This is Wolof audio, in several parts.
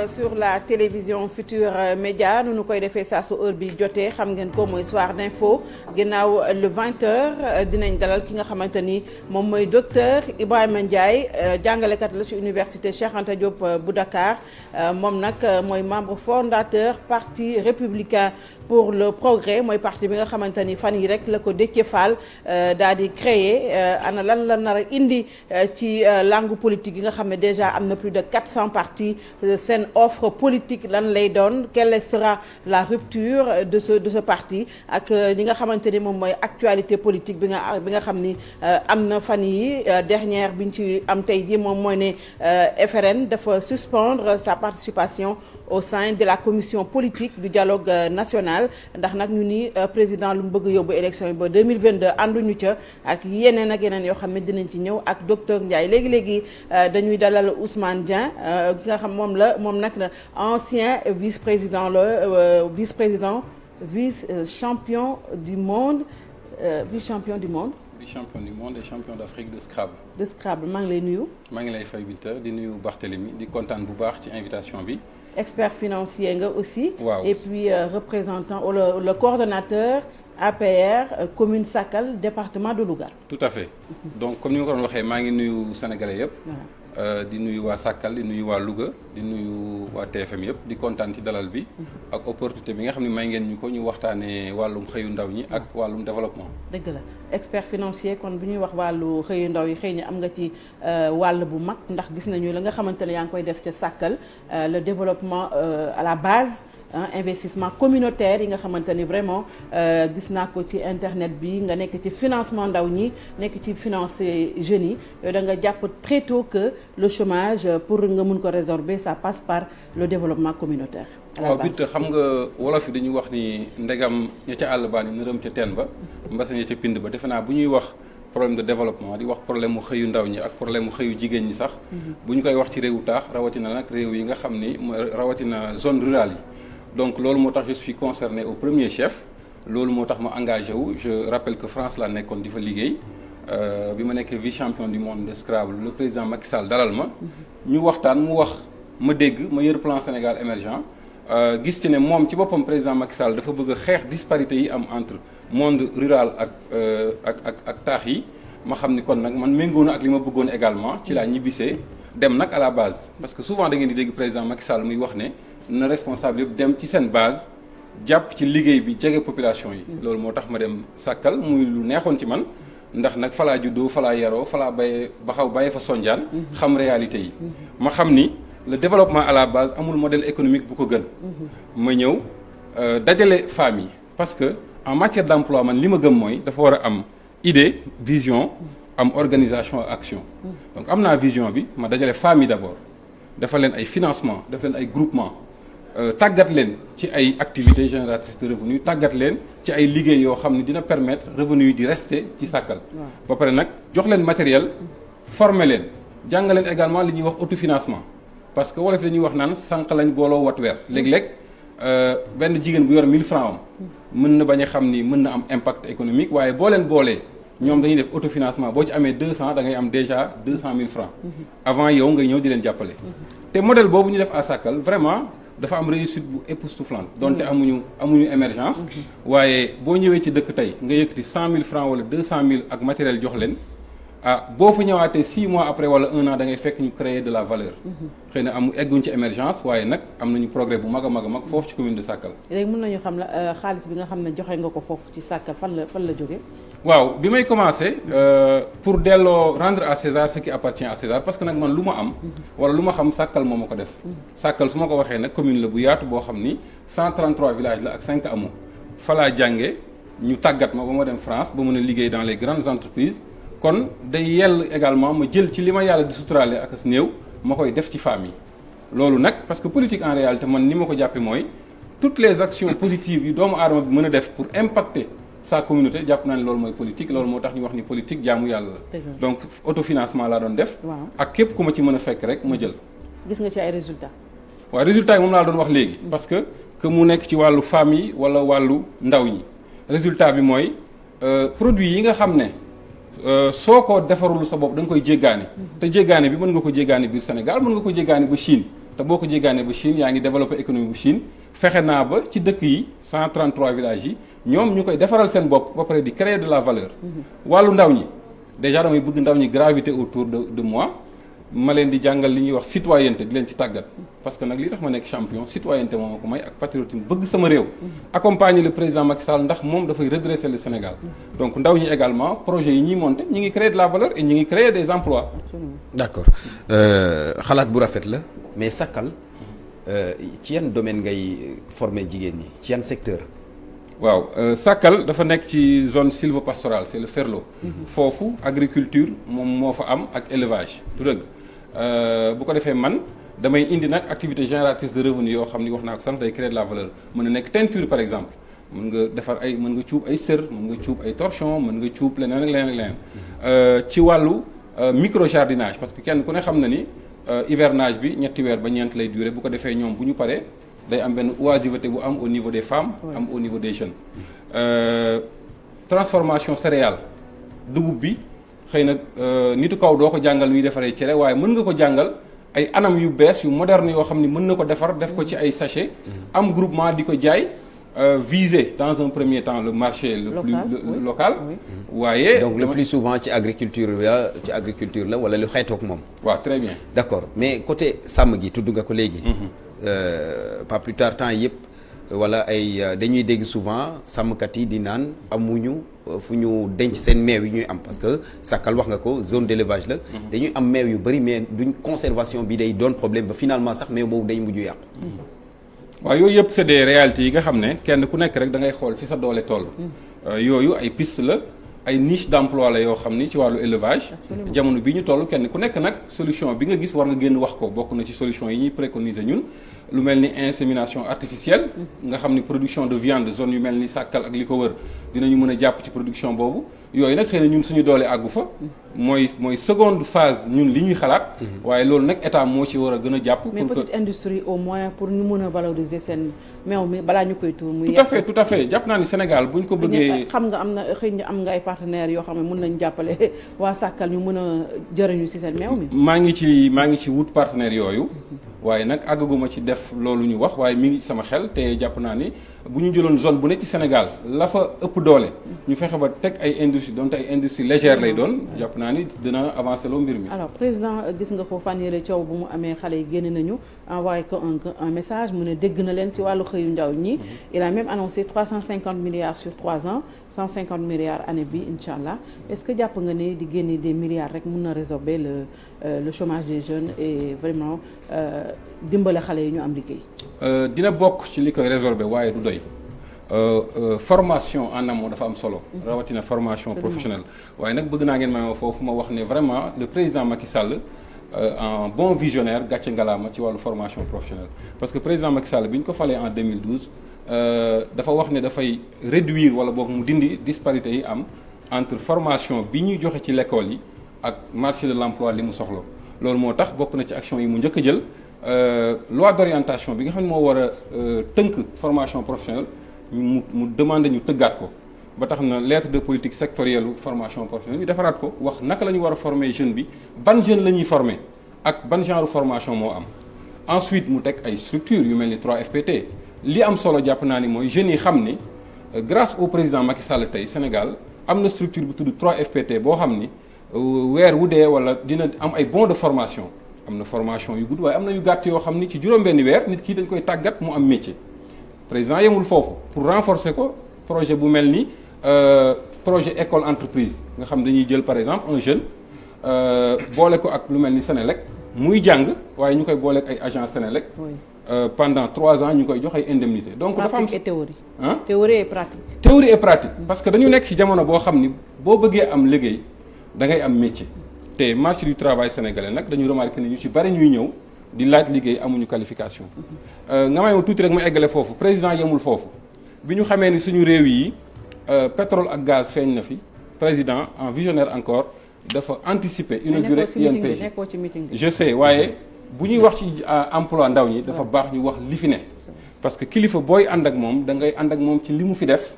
sur la télévision Futur Média nu koy defee saa su heure bi jotee xam ngeen ko mooy soir d'info ginnaaw le 20h dinañ dalal ki nga xamante ni moom mooy docteur Ibrahima Ndiaye jàngalekat la ci université Cheikh Anta Diop bu Dakar moom nag mooy membre fondateur parti républicain pour le progrès mooy parti bi nga xamante ni fan yi rek la ko Déthié Fall daal di créer ana lan la nar a indi ci langue politique yi nga xam ne déjà am na plus de 400 partis seen offre politique lan lay doon quelle sera la rupture de ce parti ak li nga xamante ni moom mooy actualité politique bi nga xam ni am na fan yi dernière bi ñu ci am tey ji moom mooy ne FRN dafa suspendre sa participation au sein de la commission politique du dialogue national ndax nag ñu ni président lu mu bëgg yóbbu élection yi ba 2022 ànduñu ca ak yeneen yoo xam ne dinañ ci ñëw ak docteur Ndiaye léegi dañuy dalal Ousmane Dieng ki nga xam moom nag la ancien vice-président vice champion du monde vice-champion du monde. vice-champion du monde et champion d'Afrique de Scrabble. de Scrabble maa ngi lay nuyu. maa ngi lay fay Binta di nuyu Barthélémy di kontaan bu baax ci invitation bi. expert financier nga aussi. waaw et puis représentant ou le coordonnateur APR commune Sakal département de Louga. tout à fait donc comme ni ma ko doon waxee maa ngi nuyu sénégalais yëpp. di nuyu waa Sakal di nuyu waa Louga di nuyu waa TFM yëpp di kontaan ci dalal bi. ak opportunité bi nga xam ne may ngeen ñu ko ñu waxtaanee wàllum xëyu ndaw ñi ak wàllum développement. dëgg la expert financier kon bu ñuy wax wàllu xëyu ndaw yi xëy na am nga ci wàll bu mag ndax gis nañu la nga xamante ne yaa ngi koy def ca Sakal le développement à la base. investissement communautaire yi nga xamante ni vraiment gis naa ko ci internet bi nga nekk ci financement ndaw ñi nekk ci financer jeunes yi yow da nga jàpp très tôt que le chômage pour nga mun ko résorber ça passe par le développement communautaire. waaw bit xam nga wolof yi dañuy wax ni ndegam ña ca àll baa ni nërëm ca teen ba mbasa ña ca pind ba defe naa bu ñuy wax problème de développement di wax problème mu xëyu ndaw ñi ak problème mu xëyu jigéen ñi sax bu ñu koy wax ci réewu taax rawatina nag réew yi nga xam ni rawatina zone rurale yi. donc loolu moo tax je suis concerné au premier chef loolu moo tax ma engagé wu je rappelle que France laa nekkoon di fa liggéey bi ma nekkee vice champion du monde de Scrabble le président Macky Sall dalal ma ñu waxtaan mu wax ma dégg ma yër plan Sénégal émergent gis ci ne moom ci boppam président Macky Sall dafa bëgg a xeex disparité yi am entre monde rural ak taax yi ma xam ni kon nag man méngoo na ak li ma bëggoon également ci laa ñibbisee dem nag à la base parce que souvent da ngeen di dégg président Macky Sall muy wax ne na responsable yëpp dem ci seen base jàpp ci liggéey bi jege population yi. loolu moo tax ma dem Sakal muy lu neexoon ci man ndax nag falaa juddoo falaa yaroo falaa bayee ba xaw bàyyee fa sonjaan. xam réalité yi. ma xam ni le développement à la base amul modèle économique bu ko gën. ma ñëw dajale femmes yi parce que en matière d'emploi man li ma gëm mooy dafa war a am idée vision am organisation ak action. donc am naa vision bi ma dajale femmes yi d'abord dafa leen ay financement dafa leen ay groupement. tàggat leen ci ay activités génératrices de revenus tàggat leen ci ay liggéey yoo xam ne dina permettre revenus yi di rester ci Sakal. ba pare nag jox leen matériel former leen jàngal leen également li ñuy wax autofinancement parce que wolof dañuy wax naan sànq lañ booloo wat weer léeg-léeg benn jigéen bu yor 1000 francs am mën na bañ a xam ni mën na am impact économique waaye boo leen boolee ñoom dañuy def autofinancement boo ci amee 200 da ngay am déjà 200 000 francs avant yow ngay ñëw di leen jàppale. te modèle boobu ñu def à Sakal vraiment. dafa am réussite bu époustouflante donte amuñu émergence waaye boo ñëwee ci dëkk tey nga yëkkati 100 000 francs wala 200 000 ak matériel jox leen boo fa ñëwaatee 6 mois après wala 1 an da ngay fekk ñu créer de la valeur xëy na egguñ ci émergence waaye nag am nañu progrès bu mag a mag a mag foofu ci commune de Sakal. léegi mën nañu xam la xaalis bi nga xam ne joxe nga ko foofu ci Sakal fan la jóge waaw bi may commencé pour delloo rendre à César ce qui appartient à César parce que nag man lu ma am wala lu ma xam Sakal moo ma ko def Sakal su ma ko waxee nag commune la bu yaatu boo xam ni 133 villages la ak 5 hameaux fa laa jànge ñu tàggat ma ba ma dem France ba mën a liggéey dans les grandes entreprises kon day yell également ma jël ci li ma yàlla di suturaale ak as néew ma koy def ci famille loolu nag parce que politique en réalité man ni ma ko jàppe mooy toutes les actions positives yu doomu aadama bi mën a def pour impacter sa communauté jàpp naa ne loolu mooy politique loolu moo tax ñu wax ni politique jaamu yàlla la donc autofinancement laa doon def ak képp ku ma ci mën a fekk rek ma jël gis nga ci ay résultats waaw résultats yi moom laa doon wax léegi parce que mu nekk ci wàllu famille wala wàllu ndaw ñi résultat bi mooy produit yi nga xam ne soo ko defarul sa bopp da nga koy jéggaani te jéggaani bi mën nga ko jéggaani biir Sénégal mën nga ko jéggaani ba Chine te boo ko jéggaane ba Chine yaa ngi développé économie bu Chine fexe naa ba ci dëkk yi 133 villages yi ñoom ñu koy defaral seen bopp ba pare di créer de la valeur. wàllu ndaw ñi déjà damay bëgg ndaw ñi gravité autour de moi ma leen di jàngal li ñuy wax citoyenneté di leen ci tàggat parce que nag li tax ma nekk champion citoyenneté moo ma ko may ak patriotisme bëgg sama réew. accompagner le président Macky Sall ndax moom dafay redresser le Sénégal. donc ndaw ñi également projet yi ñuy monter ñi ngi créer de la valeur et ñi ngi créer des emplois. d'accord xalaat bu rafet la mais Sakal ci yan domaine ngay former jigéen ñi ci yan secteur. waaw Sakal dafa nekk ci zone sylvopastorale c'est le Ferlo. foofu agriculture moom moo fa am ak élevage du dëgg bu ko defee man damay indi nag activité génératrice de revenu yoo xam ni wax naa ko sax day créer de la valeur mën na nekk teinture par exemple mën nga defar ay mën nga cuub ay sër mën nga cuub ay torchon mën nga cuub leneen ak leneen ak leneen ci wàllu micro jardinage parce que kenn ku ne xam na ni hivernage bi ñetti weer ba ñeent lay durer bu ko defee ñoom bu ñu paree day am benn oisiveté bu am au niveau des femmes am au niveau des jeunes transformation céréale dugub bi xëy na nitu kaw doo ko jàngal ñuy defaree cere waaye mën nga ko jàngal ay anam yu bees yu moderne yoo xam ni mën na ko defar def ko ci ay sachet am groupement di ko jaay viser dans un premier temps le marché le plus local waaye donc le plus souvent ci agriculture la wala lu xeetoog moom waaw très bien d'accord mais côté sàmm gi tudd nga ko léegi pas plus tard temps yëpp wala ay dañuy dégg souvent sàmmkat yi di naan amuñu fu ñu denc seen meew yi ñuy am parce que Sakal wax nga ko zone d'élevage la dañuy am meew yu bari mais duñ conservation bi day doon problème ba finalement sax meew boobu day mujj yàqu waaw yooyu yëpp c'est des réalités yi nga xam ne kenn ku nekk rek da ngay xool fi sa doole toll yooyu ay piste la ay niche d'emploi la yoo xam ni ci wàllu élevage jamono bi ñu toll kenn ku nekk nag solution bi nga gis war nga génn wax ko bokk na ci solution yi ñuy préconiser ñun lu mel ni insémination artificielle nga xam ni production de viande zone yu mel ni Sakal ak li ko wër dinañu mën a jàpp ci production boobu yooyu nag xëy na ñun suñu doole àggu fa mooy seconde phase ñun li ñuy xalaat waaye loolu nag état moo ci war a gën a jàpp mais petite industrie au moins pour ñu mën a valoriser seen meew mi balaa ñu koy tuur muy tout à fait jàpp naa ni Sénégal bu ñu ko bëggee xam nga am na xëy na am nga ay partenaires yoo xam ne mën nañu jàppale waa Sakal ñu mën a jëriñu ci seen meew mi maa ngi ci wut partenaires yooyu waaye nag àggaguma ci def loolu ñu wax waaye mi ngi sama xel te jàpp naa ni bu ñu jëloon zone bu ne ci Sénégal la fa ëpp doole ñu fexe ba teg ay industrie donte ay industrie légère lay doon jàpp naa ni dina avancer loo mbir mi. alors président gis nga ko fan yële coow bu mu amee xale yi génn nañu envoyé ko un message mu ne dégg na leen ci wàllu xëyu ndaw ñi il a même annoncé 350 milliards sur 3 ans 150 milliards année bi incha allah est-ce que jàpp nga ne di génne des milliards rek mun na résorber le chômage des jeunes et vraiment dimbale xale yi ñu am liggéey. dina bokk ci li koy résorber waaye du doy. formation en amont dafa am solo rawatina formation professionnelle waaye nag bëgg naa ngeen may foofu ma wax ne vraiment le président Macky Sall un bon visionnaire gàcce ngalaama ci wàllu formation professionnelle parce que président Macky Sall bi ñu ko falee en 2012 dafa wax ne dafay réduire wala boog mu dindi disparité yi am entre formation bi ñuy joxe ci l'école yi ak marché de l'emploi li mu soxla loolu moo tax bokk na ci action yi mu njëkk a jël loi d'orientation bi nga xam ne moo war a tënk formation professionnelle mu demandé ñu tëggaat ko ba tax na lettre de politique sectorielle formation professionnelle ñu defaraat ko wax naka la ñu war a former jeune bi ban jeune la ñuy former ak ban genre formation moo am ensuite mu teg ay structures yu mel ni 3FPT li am solo jàpp naa ni mooy jeunes yi xam ni grâce au président Macky Sall tey Sénégal am na structure bu tudd 3FPT boo xam ni weer wu dee wala dina am ay bons de formation am na formation yu gudd waaye am na yu gàtt yoo xam ni ci juróom-benni weer nit ki dañ koy tàggat mu am métier président yemul foofu pour renforcer ko projet bu mel ni projet école entreprise nga xam dañuy jël par exemple un jeune boole ko ak lu mel ni Sénélec muy jàng waaye ñu koy boole ak ay agents Sénélec pendant 3 ans ñu koy jox ay indemnités donc dafa am pratique et théorie. ah théorie et pratique. théorie et pratique parce que dañu nekk ci jamono boo xam ni boo bëggee am liggéey da ngay am métier te marché du travail sénégalais nag dañu remarqué ni ñu ci bari ñuy ñëw di laaj liggéey amuñu qualification nga may ma tuuti rek ma eggale foofu président yemul foofu bi ñu xamee ni suñu réew yi pétrole ak gaz feeñ na fi président en visionnaire encore dafa anticiper inauguré INPG je sais waaye bu ñuy wax ci emploi ndaw ñi dafa baax ñu wax li fi ne parce que kilifa booy ànd ak moom da ngay ànd ak moom ci li mu fi def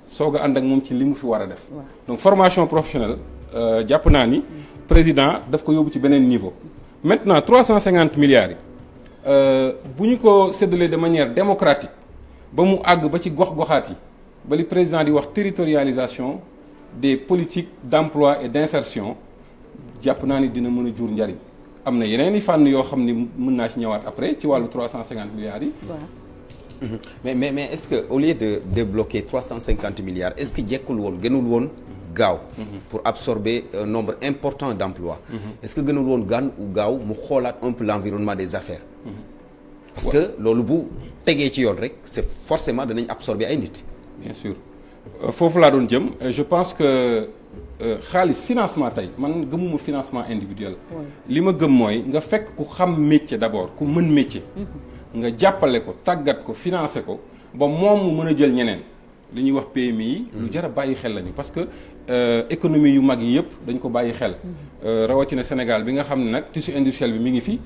soog a ànd ak moom ci li mu fi war a def donc formation professionnelle jàpp naa ni président daf ko yóbbu ci beneen niveau maintenant 350 milliards bu ñu ko séddalee de manière démocratique ba mu àgg ba ci gox-goxaat yi ba li président di wax territorialisation des politiques d'emploi et d'insertion jàpp naa ni dina mën a jur njariñ am na yeneen i fànn yoo xam ni mën naa ci ñëwaat après ci wàllu 350 milliards yi. mais est-ce que au lieu de débloquer 350 milliards est-ce que jekkul woon gënul woon gaaw pour absorber un nombre important d'emplois est-ce que gënul woon gaaw mu xoolaat un peu l'environnement des affaires parce que loolu bu tegee ci yoon rek c'est forcément danañ absorber ay nit. Bien sûr foofu laa doon jëm je pense que xaalis financement tey man gëmuma financement individuel. li ma gëm mooy nga fekk ku xam métier d'abord ku mën métier. nga jàppale ko tàggat ko financer ko ba moom mu mën a jël ñeneen li ñuy wax PMI yi. lu jar a bàyyi xel lañu parce que économie yu mag yi yëpp dañ ko bàyyi xel. rawatina Sénégal bi nga xam ne nag tissu industriel bi mi ngi fi.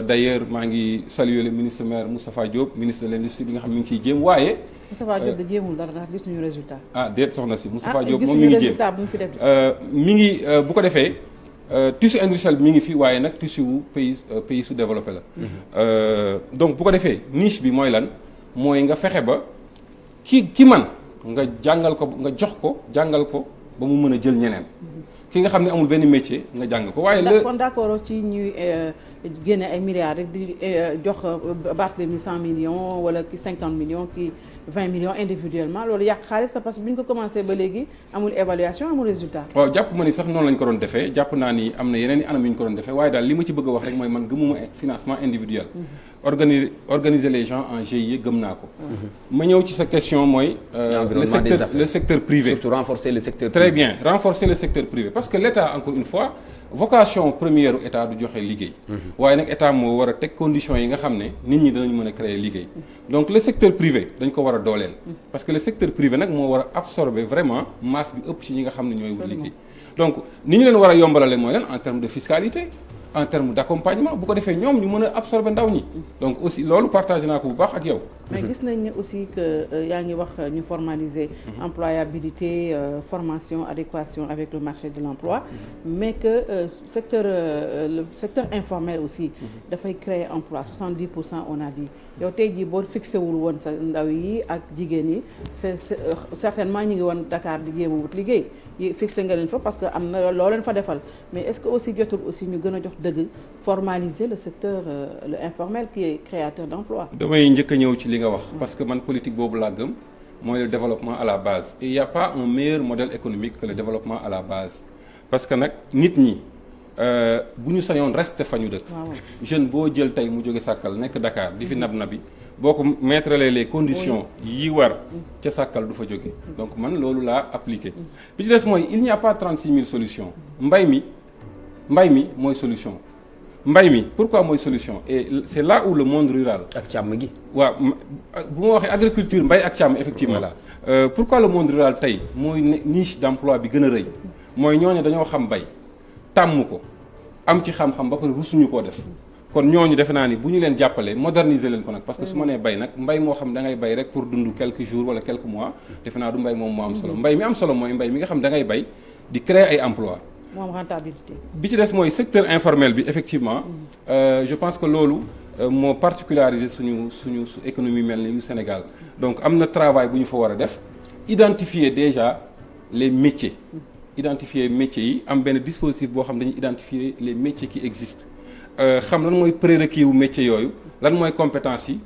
D'ailleurs maa ngi saluer le ministre maire Moustapha Diop ministre de l'industrie bi nga xam mi ngi ciy jéem waaye. Moustapha Diop da jéemul dara ndax gis nañu résultat. déet soxna si Moustapha Diop moom mi ngi jéem mi ngi bu ko defee tissu industriel bi mi ngi fi waaye nag tissu wu pays sous-développé la. donc bu ko defee niche bi mooy lan mooy nga fexe ba ki man nga jàngal ko nga jox ko jàngal ko ba mu mën a jël ñeneen. ki nga xam ne amul benn métier nga jàng ko waaye. kon d'accord ci ñuy génne ay milliards rek di jox Barthélemy 100 millions wala ki 50 millions ki 20 millions individuellement loolu yàq xaalis la parce que bu ñu ko commencé ba léegi amul évaluation amul résultat. waaw jàpp ma ni sax noonu lañ ko doon defee jàpp naa ni am na yeneen i anam yu ñu ko doon defee waaye daal li ma ci bëgg a wax rek mooy man gëmuma financement individuel. organiser les gens en GIE gëm naa ko. ma ñëw ci sa question mooy. le secteur privé. surtout renforcer le secteur privé. Très bien renforcer le secteur privé parce que l'État encore une fois vocation première u État du joxe liggéey. waaye nag État moo war a teg conditions yi nga xam ne nit ñi danañ mën a créer liggéey. donc le secteur privé dañ ko war a dooleel. parce que le secteur privé nag moo war a absorber vraiment masse bi ëpp ci ñi nga xam ne ñooy wut liggéey. donc ni ñu leen war a yombalale mooy lan en termes de fiscalité. en termes d'accompagnement bu ko defee ñoom ñu mën a absorber ndaw ñi donc aussi loolu partagé naa ko bu baax ak yow. mais gis nañ ne aussi que yaa ngi wax ñu formaliser employabilité formation adéquation avec le marché de l'emploi mais que le secteur informel aussi dafay créer emploi 70% on a dit yow tey jii boo fixé wul woon sa ndaw yi ak jigéen yi c'est certainement ñu ngi woon Dakar di jéem a wut liggéey yi fixé nga leen fa parce que am na loo leen fa defal mais est-ce que aussi jotul aussi ñu gën a jox dëgg formaliser le secteur le informel qui est créateur d'emploi. damay njëkk a ñëw ci li nga wax parce que man politique boobu laa gëm mooy le développement à la base et il y a pas un meilleur modèle économique que le développement à la base parce que nag nit ñi bu ñu sañoon rester fa ñu dëkk. jeune boo jël tey mu jóge Sàkkal nekk Dakar di fi nabi boo ko mettre les conditions yi war ca Sàkkal du fa jóge donc man loolu laa appliqué bi ci des mooy il n'y a pas 36 000 solutions mbay mi mooy solution mbay mi pourquoi mooy solution et c'est là où le monde rural ak càmm gi waaw bu ma waxee agriculture mbay ak càmm effectivement pourquoi le monde rural tey mooy niche d'emploi bi gën a rëy mooy ñooñu dañoo xam mbay tàmm ko am ci xam-xam ba pare rusuñu koo def kon ñooñu defe naa ni bu ñu leen jàppalee moderniser leen ko nag parce que su ma nee bay nag mbay moo xam da ngay bay rek pour dund quelques jours wala quelques mois defe naa du mbay moom moo am solo mbay mi am solo mooy mbay mi nga xam da ngay bay di créer ay emploi moom rentabilité bi ci des mooy secteur informel bi effectivement je pense que loolu moo particularisé suñu économie mel ni yu Sénégal donc am na travail bu ñu fa war a def identifier déjà les métiers identifier métiers yi am benn dispositif boo xam dañuy identifier les métiers qui existent xam lan mooy prérequis wu métier yooyu lan mooy compétence yi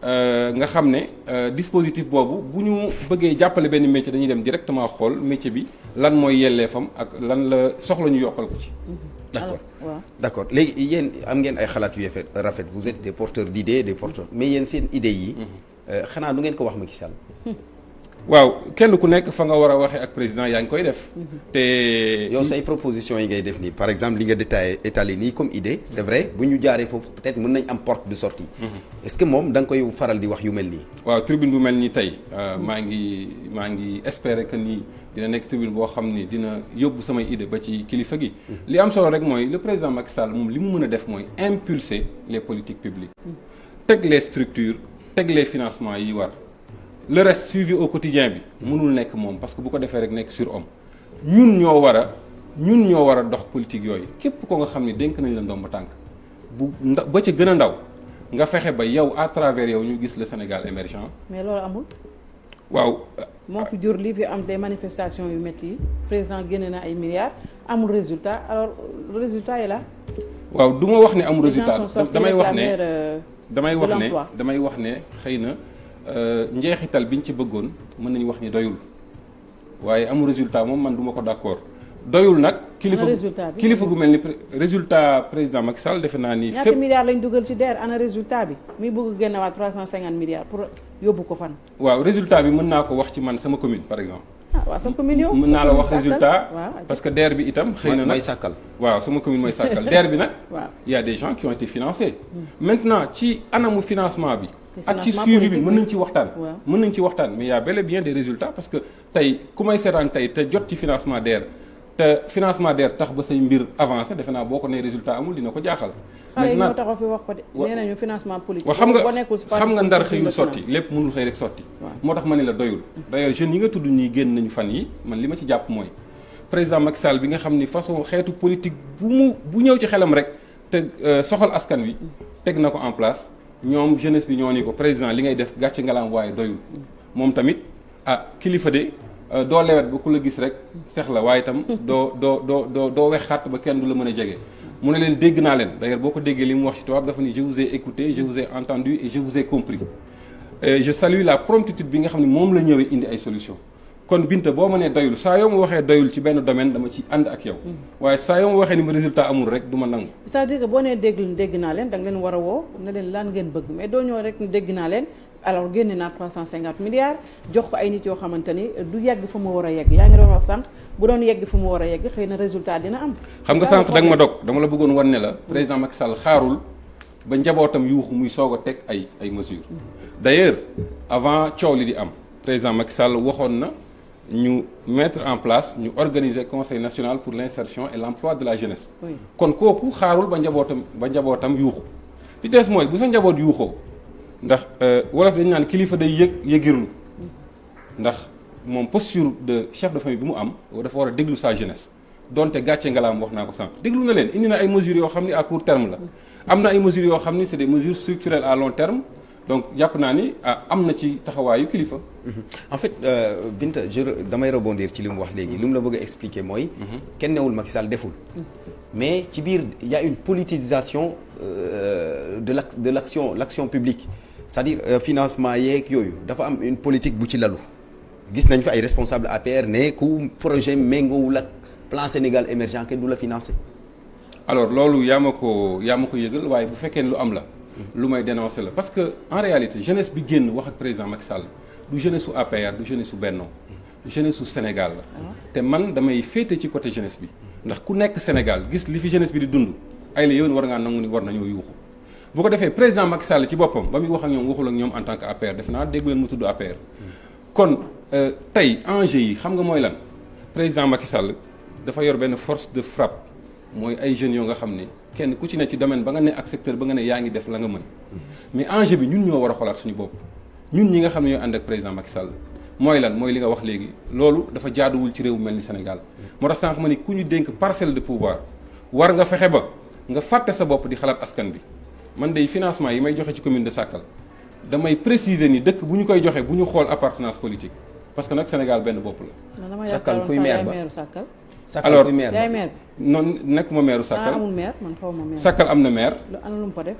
nga xam ne dispositif boobu bu ñu bëggee jàppale benn métier dañuy dem directement xool métier bi lan mooy yelleefam ak lan la soxla ñu yokkal ko ci. d'accord léegi yéen am ngeen ay xalaat yu rafet vous êtes des porteurs d'idées des porteurs mais yéen seen idées yi. xanaa du ngeen ko wax Macky Sall. waaw kenn ku nekk fa nga war a waxee ak président yaa ngi koy def. te yow say propositions yi ngay def nii par exemple li nga étalé nii comme idée c'est vrai bu ñu jaaree foofu peut-être mën nañ am porte de sortie. est-ce que moom da nga koy faral di wax yu mel nii. waaw tribune bu mel nii tey maa ngi espérer que nii dina nekk tribune boo xam ni dina yóbbu samay idée ba ci kilifa gi. li am solo rek mooy le président Macky Sall moom li mu mën a def mooy impulser les politiques publiques. teg les structures teg les financements yi war. le reste suivi au quotidien bi mënul nekk moom parce que bu ko defee rek nekk surhomme ñun ñoo war a dox politique yooyu képp ko nga xam ne dénk nañ la ndomba tànk ba ca gën a ndaw nga fexe ba yow à travers yow ñu gis le Sénégal émergent. mais loolu amul. waaw. moo fi jur lii fi am des manifestations yu métti yi président génne na ay milliards amul résultat alors le résultat est là. waaw du ma wax ne amul résultat damay wax ne xëy na njeexital bi ñu ci bëggoon mën nañu wax ni doyul waaye amul résultat moom man du ma ko d'accord doyul nag. kilifa gu mel ni résultat président Macky Sall defe naa ni. fépp ñaata milliards lañ dugal ci DER ana résultat bi muy bëgg génne waat 350 milliards pour yóbbu ko fan. waaw résultat bi mën naa ko wax ci man sama commune par exemple. waaw sama commune yow. mën naa la wax résultat parce que DER bi itam. xëy na nag mooy sàkkal. waaw sama commune mooy sàkkal DER bi nag. waaw y a des gens qui ont été financés. maintenant ci anamu financement bi. ak ci suivi bi mën nañ ci waxtaan. mën nañ ci waxtaan mais y a bel et bien des résultats parce que tey ku may seetaan tey te jot ci financement DER. te financement DER tax ba say mbir avancé defe naa boo ko nee résultat amul dina ko jaaxal. maintenant xale yi ñoo taxaw fi wax ko de. nee nañu financement politique. xam nga ndar xëyul sotti lépp mënul xëy rek sotti. moo tax ma ne la doyul. d'ailleurs jeunes yi nga tudd ñii génn nañu fan yi man li ma ci jàpp mooy président Macky Sall bi nga xam ni façon xeetu politique bu ñëw ci xelam rek te soxal askan wi teg na ko en place ñoom jeunesse bi ñoo ni ko président li ngay def gàcce ngalaam waaye doyul moom tamit kilifa de. doo lewet ba ku la gis rek seex la waaye itam doo wex xàtt ba kenn du la mën a jege mu ne leen dégg naa leen d'ailleurs boo ko déggee li mu wax ci tubaab dafa ni je vous ai écouté je vous ai entendu et je vous ai compris je salue la promptitude bi nga xam ne moom la ñëwee indi ay solution kon Binta boo ma nee doyul saa yoo ma waxee doyul ci benn domaine dama ci ànd ak yow waaye saa yoo ma waxee ni ma résultat amul rek du ma nangu. c'est-à-dire que boo nee dégg naa leen da nga leen war a woo ne leen lan ngeen bëgg mais doo ñëw rek dégg naa leen alors génne naa 350 milliards jox ko ay nit yoo xamante ni du yegg fa mu war a yegg yaa ngi doon wax sànq bu doon yegg fa mu war a yegg xëy na résultat dina am. xam nga sànq da nga ma dog dama la bëggoon wan ne la président Macky Sall xaarul ba njabootam yuuxu muy soog a teg ay mesures. d'ailleurs avant coow li di am président Macky Sall waxoon na ñu mettre en place ñu organiser conseil national pour l'insertion et l'emploi de la jeunesse. kon kooku xaarul ba njabootam yuuxu vitesse mooy bu sa njaboot yuuxoo. ndax wolof dañu naan kilifa day yëgirlu ndax moom posture de chef de famille bi mu am dafa war a déglu sa jeunesse donte gàcce ngalaam wax naa ko sànq déglu na leen indi na ay mesures yoo xam ni à court terme la am na ay mesures yoo xam ni c'est des mesures structurelles à long terme donc jàpp naa ni am na ci taxawaayu kilifa. en fait Binta damay rebondir ci li mu wax léegi li mu la bëgg a expliquer mooy. kenn newul Macky Sall deful. mais ci biir il y a une politisation de l'action publique. c'est-à-dire financement yeeg yooyu dafa am une politique bu ci lalu gis nañ fi ay responsable APR ne ku projet méngoowul ak plan Sénégal émergent kenn du la financer. alors loolu yaa ma ko yëgal waaye bu fekkee ne lu am la. lu may dénoncer la parce que en réalité jeunesse bi génn wax ak président Macky Sall du jeunesse su APR du jeunesse su Benno jeunesse su Sénégal la. te man damay féete ci côté jeunesse bi ndax ku nekk Sénégal gis li fi jeunesse bi di dund ay la yow war ngaa nangu ni war nañoo yuuxu. bu ko defee président Macky Sall ci boppam ba muy wax ak ñoom waxul ak ñoom en tant que APR def naa déggu leen mu tudd APR kon tey enjeu yi xam nga mooy lan président Macky Sall dafa yor benn force de frappe mooy ay jeunes yoo nga xam ne kenn ku ci ne ci domaine ba nga ne ak secteur ba nga ne yaa ngi def la nga mën mais enjeu bi ñun ñoo war a xoolaat suñu bopp ñun ñi nga xam ne ñoo ànd ak président Macky Sall mooy lan mooy li nga wax léegi loolu dafa jaaduwul ci réew mel ni Sénégal moo tax sànq ma ni ku ñu dénk parcelle de pouvoir war nga fexe ba nga fàtte sa bopp di xalaat askan bi man day financement yi may joxe ci commune de Sakal damay préciser ni dëkk bu ñu koy joxe bu ñu xool appartenance politique parce que nag Sénégal benn bopp la. Sakal kuy maire ba alors kuy maire ba noonu nekkuma maire Sakal amul maire man xaw ma maire. Sakal am na maire. ana lu mu ko def.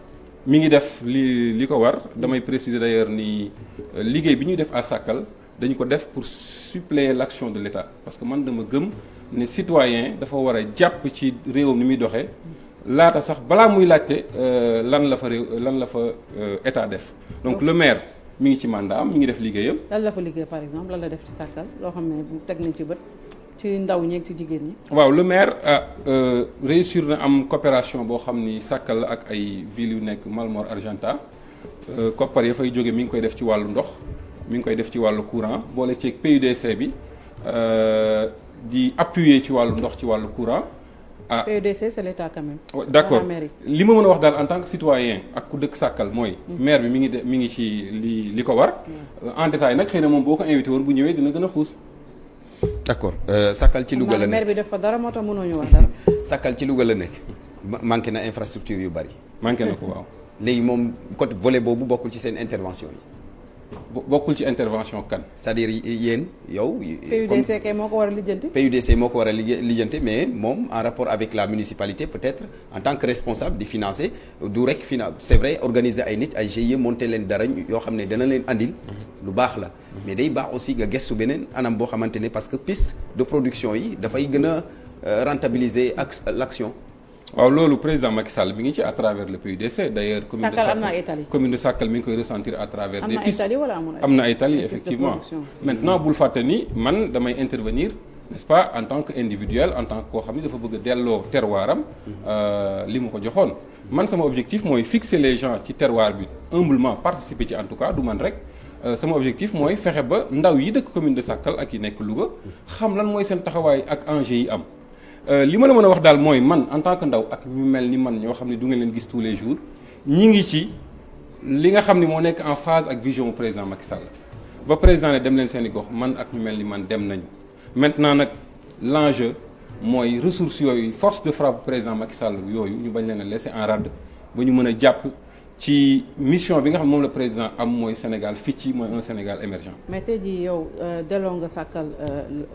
mi ngi def li ko war damay préciser d'ailleurs ni liggéey bi ñuy def à Sakal dañu ko def pour suppléer l'action de l'État parce que man dama gëm ne citoyen dafa war a jàpp ci réewam ni muy doxee. laata sax balaa muy laajte lan la fa état def donc le maire mi ngi ci mandat am mi ngi def liggéeyam. lan la fa liggéey par exemple lan la def ci Sakal loo xam ne teg nañ ci bët ci ndaw ñeeg ci jigéen ñi. waaw le maire réussir na am coopération boo xam ni Sakal la ak ay villes yu nekk Malmor Argenta koppar ya fay jóge mi ngi koy def ci wàllu ndox mi ngi koy def ci wàllu courant boole ci PUDC bi di appuyer ci wàllu ndox ci wàllu courant. PUDC c'est l'État quand même. d'accord li ma mën a wax daal en tant que citoyen ak ku dëkk Sakal mooy. maire bi mi ngi ci li ko war. en détail nag xëy na moom boo ko invité woon bu ñëwee dina gën a xuus. d'accord Sakal ci Louga la nekk maire bi def fa dara moo tax mënoo ñu wax dara. Sakal ci Louga la nekk manqué na infrastructure yu bari. manqué na ko waaw. léegi moom côté volet boobu bokkul ci seen intervention yi. bokkul ci intervention kan. c'est-à-dire yéen yow. PUDC kay moo ko war a lijjanti. PUDC moo ko war a lijjanti mais moom en rapport avec la municipalité peut-être en tant que responsable di financer du rek c'est vrai organiser ay nit ay GIE monter leen dara yoo xam ne dana leen andil. lu baax la. mais day baax aussi nga gestu beneen anam boo xamante ne parce que piste de production yi dafay gën a rentabiliser ak l'action. waaw loolu président Macky Sall bi ngi ci à travers le PUDC d'ailleurs commune de Sakal mi ngi koy ressentir à travers des pistes am na ay tali effectivement maintenant bul fàtte ni man damay intervenir n'est-ce pas en tant que individuel en tant que koo xam ne dafa bëgg a delloo terroiram li mu ko joxoon man sama objectif mooy fixer les gens ci terroir bi humblement participer ci en tout cas du man rek sama objectif mooy fexe ba ndaw yi dëkk commune de Sakal ak yi nekk Louga xam lan mooy seen taxawaay ak enjeux yi am li ma la mën a wax daal mooy man en tant que ndaw ak ñu mel ni man ñoo xam ne du ngeen leen gis tous les jours ñi ngi ci li nga xam ne moo nekk en phase ak vision président Macky Sall ba président ne dem leen seen i gox man ak ñu mel ni man dem nañu maintenant nag l'enjeu mooy ressources yooyu force de frappe président Macky Sall yooyu ñu bañ leen a laisser en rade ba ñu mën a jàpp ci mission bi nga xam ne moom la président am mooy Sénégal fii ci mooy un Sénégal émergent. mais tey jii yow delloo nga Sakal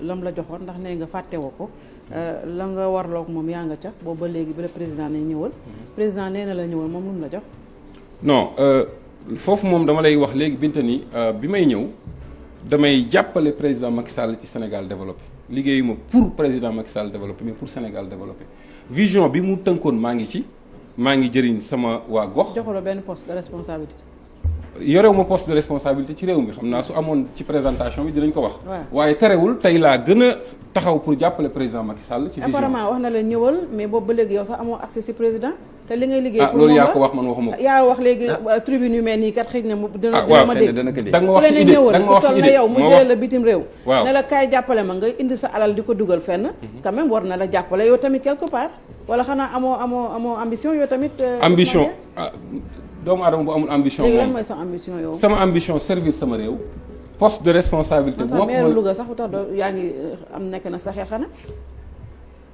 lam la joxoon ndax nee nga fàttewoo ko. la nga warloog moom yaa nga ca boobu ba léegi bi la président ne ñëwal. président nee na la ñëwal moom lu mu la jox. non foofu moom dama lay wax léegi Binta ni bi may ñëw damay jàppale président Macky Sall ci Sénégal développé liggéeyuma pour président Macky Sall développé mais pour Sénégal développé vision bi mu tënkoon maa ngi ci maa ngi jëriñ sama waa gox. joxuloo benn poste de responsabilité. yorewu ma poste de responsabilité ci réew mi xam naa su amoon ci présentation bi dinañ ko wax. waaye terewul tey laa gën a taxaw pour jàppale président Macky Sall. ci vision apparemment wax na la ñëwal mais boobu ba léegi yow sax amoo accès ci président. te li ngay liggéey pour loolu yaa ko wax man waxuma ko. yaa wax léegi tribune yu mel nii kat xëy na mu dina ma dégg. da nga ma wax ci idée da nga ma wax ci idée yow mu jëlee la bitim réew. waaw ne la kaay jàppale ma nga indi sa alal di ko dugal fenn. quand même war na la jàppale yow tamit quelque part. wala xanaa amoo ambition yow tamit. ambition doomu aadama bu amul ambition moom léegi lan mooy sa ambition yow. sama ambition servir sama réew. poste de responsabilité. bu maire Louga sax bu tax yaa ngi am nekk na sa xel xanaa.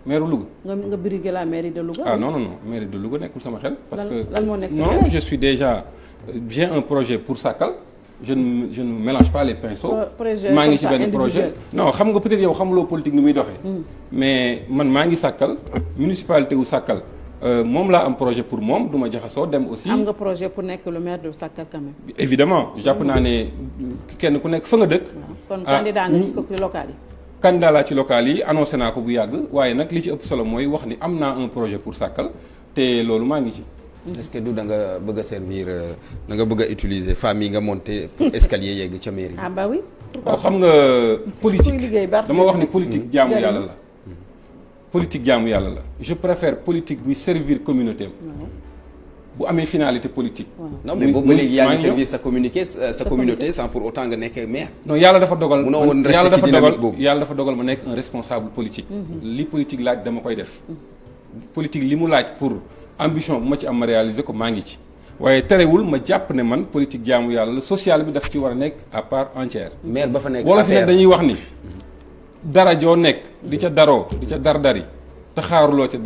maire Louga. nga briguer la mairie de Louga. non mairie de Louga nekkul sama xel. parce que lan moo nekk sa non xel je suis déjà j'ai un projet pour Sakal je ne mélange pas les pinceaux. maa ngi ci benn projet. non xam nga peut-être yow xamuloo politique ni muy doxee. mais man maa ngi Sakal municipalité wu Sakal. moom laa am projet pour moom du ma jaxasoo dem aussi. am nga projet pour nekk le maire de Sakal quand même. évidemment jàpp naa ne kenn ku nekk fa nga dëkk. kon candidat nga ci local yi. candidat laa ci local yi annoncé naa ko bu yàgg waaye nag li ci ëpp solo mooy wax ni am naa un projet pour Sakal te loolu maa ngi ci. est-ce que da nga bëgg a servir da nga bëgg a utiliser femmes yi nga monter pour escalier yegg ca mairie. ah bah oui. waaw xam nga politique dama wax ni politique jaamu yàlla la. politique jaamu yàlla la je préfère politique buy servir communauté am. bu amee finalité politique. non mais boobu ba léegi yaa ngi servir sa communauté sans pour autant nga nekk maire. non yàlla dafa dogal munoo woon rester ci dynamique boobu yàlla dafa dogal ma nekk un responsable politique. li politique laaj dama koy def. politique li mu laaj pour ambition bu ma ci am ma réaliser ko maa ngi ci. waaye terewul ma jàpp ne man politique jaamu yàlla la social bi daf ci war a nekk à part entière. maire ba fa nekk wala fi ne dañuy wax ni. dara joo nekk di ca daroo di ca dar-dari te xaaruloo ca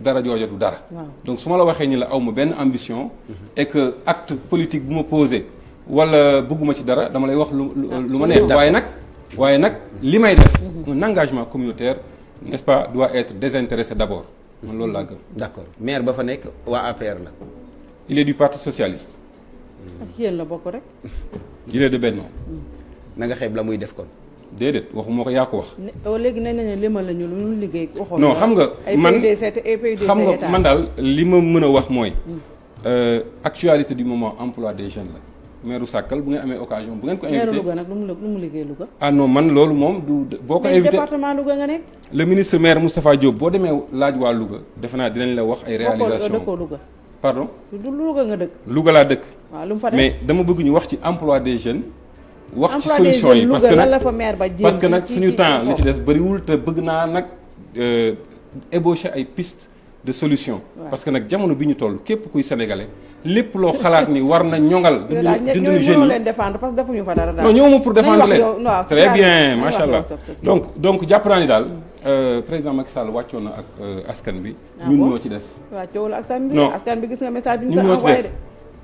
dara jooja du dara. donc su ma la waxee ni la aw ma benn ambition. et que acte politique bu ma posé wala bëgguma ci dara dama lay wax lu ma neex. waaye nag li may def. un engagement communautaire n'est-ce pas doit être désintéressé d'abord man loolu laa gëm. d'accord maire ba fa nekk waa APR la. il est du parti socialiste. ak yéen la bokk rek. il est de Benno. na nga xeeb la muy def kon. déedéet waxuma ko yaa ko wax. léegi nee nañu limal la ñu lu ñu liggéey. waxoon non xam nga man xam nga état man daal li ma mën a wax mooy. actualité du moment emploi des jeunes la. maire Sakal bu ngeen amee occasion bu ngeen ko invité. maire Louga nag lu mu liggéey Louga. ah non man loolu moom du boo ko invité département Louga nga nekk. le ministre maire Moustapha Diop boo demee laaj waa Louga defe naa dinañ la wax ay réalisation dëkkoo Louga. pardon. du Louga nga dëkk. Louga laa dëkk. waaw lu mu fa def mais dama bëgg ñu wax ci emploi des jeunes. wax ci emploi des solution yi jeunes parce que Louga lan nag la fa maire ba jéem parce que nag ci- suñu ci- temps ci- li ci des bëriwul te bëgg naa nag ébaucher ay pistes de solution. Ouais. parce que nag jamono bi ñu toll képp kuy sénégalais lépp loo xalaat ni war na ñoŋal. yooyu daal dundu ñooñu jeunes mënoo yi leen défendre parce que defuñu fa dara daal. non ñëwuma pour défendre Nañu wax leen yow, non, très c'est-à-dire, bien nañu macha wax allah yow, c'est- donc jàpp naa ni daal président Macky Sall wàccoon na ak askan bi. Ah ñun bon? ñoo ci des. waaw coow la askan bi Non. askan bi gis nga message bi ñu ñun ko ñoo ci envoyé des de.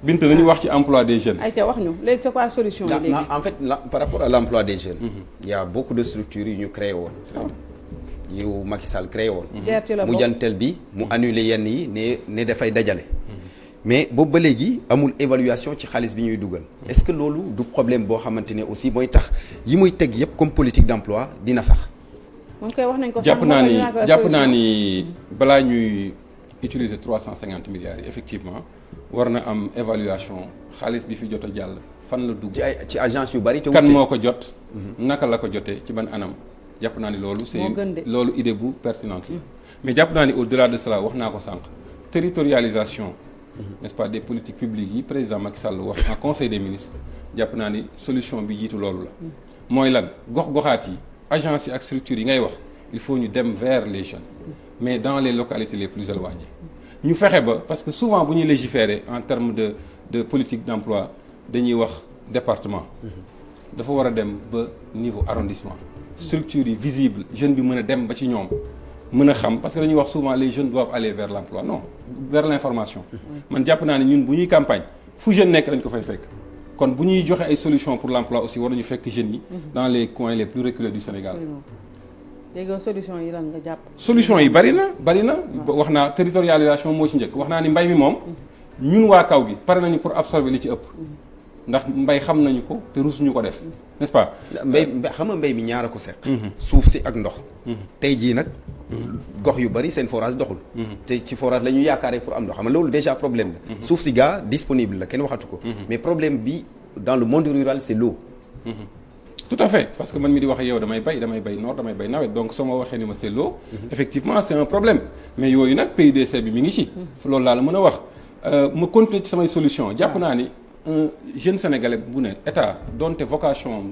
Bint nañu wax ci emploi des jeunes. ayca wax ñu léegi c'est quoi solution yi léegi. En fait par rapport à l'emploi des jeunes. Il y a beaucoup de structures yu ñu créé woon. yu Macky Sall créé woon. mu jantel bi mu annulé yenn yi ne dafay dajale. mais boobu ba léegi amul évaluation ci xaalis bi ñuy dugal. est-ce que loolu du problème boo xamante ne aussi mooy tax yi muy teg yëpp comme politique d'emploi dina sax. moom koy wax nañ ko jàpp naa ni balaa ñuy utiliser 350 milliards yi effectivement war na am évaluation xaalis bi fi jot a jàll fan la dugg. ci agence yu bari te kan moo ko jot. naka la ko jotee ci ban anam. jàpp naa ni loolu c'est loolu idée bu pertinente la mais jàpp naa ni au-delà de cela wax naa ko sànq territorialisation n'est-ce pas des politiques publiques yi président Macky Sall wax en conseil des ministres jàpp naa ni solution bi jiitu loolu la mooy lan gox-goxaat yi agences yi ak structures yi ngay wax il faut ñu dem vers les jeunes mais dans les localités les plus éloignées ñu fexe ba parce que souvent bu ñuy légiférer en termes de politique d'emploi dañuy wax département dafa war a dem ba niveau arrondissement structures yi visible jeune bi mën a dem ba ci ñoom mën a xam parce que dañuy wax souvent les jeunes doivent aller vers l'emploi non vers l'information man jàpp naa ne ñun bu ñuy campagne fu jeune nekk dañ ko fay fekk kon bu ñuy joxe ay solutions pour l'emploi aussi war nañu fekk jeunes yi dans les coins les plus reculés du Sénégal. léegi solution yi lan nga jàpp. solution yi bari na wax naa territorialisation moo ci njëkk wax naa ni mbay mi moom ñun waa kaw gi pare nañu pour absorber li ci ëpp ndax mbay xam nañu ko te rusuñu ko def n'est-ce pas. mbay xam nga mbay mi ñaar a ko seq. suuf si ak ndox. tey jii nag gox yu bari seen forage doxul. te ci forage la ñu yaakaaree pour am ndox xam nga loolu déjà problème la. suuf si gaa disponible la kenn waxatu ko. mais problème bi dans le monde rural c'est l'eau. tout à fait parce que man mi di wax yow damay bay noor damay bay nawet donc soo ma waxee ni ma c'est l'eau effectivement c'est un problème mais yooyu nag PUDC bi mi ngi ci. loolu laa la mën a wax ma continuer ci samay solution jàpp naa ni. un jeune sénégalais bu ne état donte vocation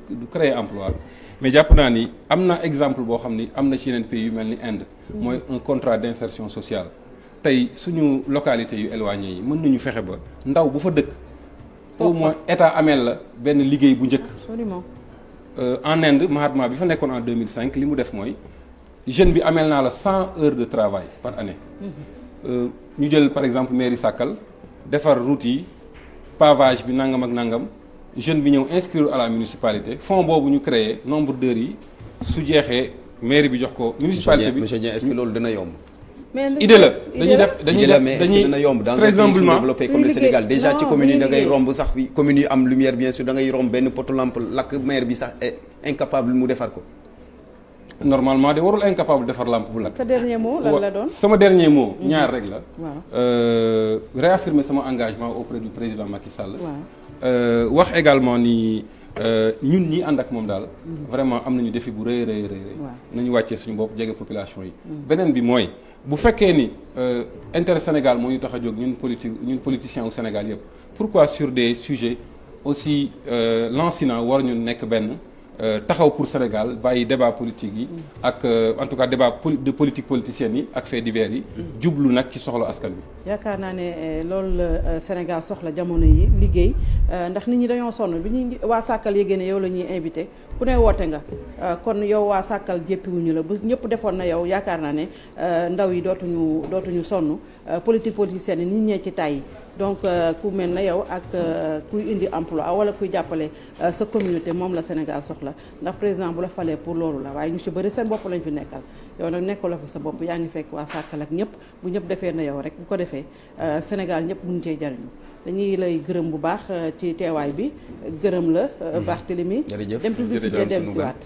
du créer emploi mais jàpp naa ni am na exemple boo xam ni am na ci yeneen pays yu mel ni Inde. mooy un contrat d'insertion sociale. tey suñu localité yu éloignées yi mën nañu fexe ba ndaw bu fa dëkk. au moins état ameel la benn liggéey bu njëkk. absolument. En Inde Mahatma bi fa nekkoon en 2005 li mu def mooy jeune bi ameel naa la 100 heures de travail par année. ñu jël par exemple mairie Sakal defar route yi. pavage bi nangam ak nangam jeune bi ñëw inscrire à la municipalité fonds boobu ñu créé nombre d'heures yi su jeexee mairie bi jox ko. municipalité bi monsieur Dieng est-ce que loolu dina yomb. idée la dañuy dina yomb dans un très pays humblement sous-développé comme le Sénégal déjà ci communes yi da ngay romb sax bi communes yi am lumière bien sûr da ngay romb benn poto lampe lakk maire bi sax est incapable mu defar ko. normalement de warul incapable defar lampe bu lakk. sa dernier mot lan la doon. sama dernier mot ñaar rek la. waaw réaffirmer sama engagement auprès du président Macky Sall. waaw wax également ni ñun ñi ànd ak moom daal. vraiment am nañu défi bu rëy. nañu wàccee suñu bopp jege population yi. beneen bi mooy bu fekkee ni intérêt Sénégal moo ñu tax a jóg ñun politiciens au Sénégal yëpp pourquoi sur des sujets aussi lancinants war ñu nekk benn. taxaw pour Sénégal bàyyi débat politique yi ak en tout cas débat de politique politicienne yi ak faits divers yi jublu nag ci soxla askan bi yaakaar naa ne loolu la Sénégal soxla jamono yi liggéey ndax nit ñi dañoo sonn bi ñuy waa Sàkkal yéegée ne yow la ñuy invité ku ne woote nga kon yow waa Sàkkal jéppiwuñu la bu ñëpp defoon na yow yaakaar naa ne ndaw yi dootuñu sonn politique politicienne yi nit ñee ci tàyyi donc ku mel na yow ak kuy indi emploi wala kuy jàppale sa communauté moom la Sénégal soxla ndax président bu la falee pour loolu la waaye ñu ci bëri seen bopp lañ fi nekkal yow nag nekkaloo fi sa bopp yaa ngi fekk waa Sàkkal ak ñëpp bu ñëpp defee na yow rek bu ko defee Sénégal ñëpp mun cee jariñu dañuy lay gërëm bu baax ci teewaay bi gërëm la Barthélémy dem publicité dem si waat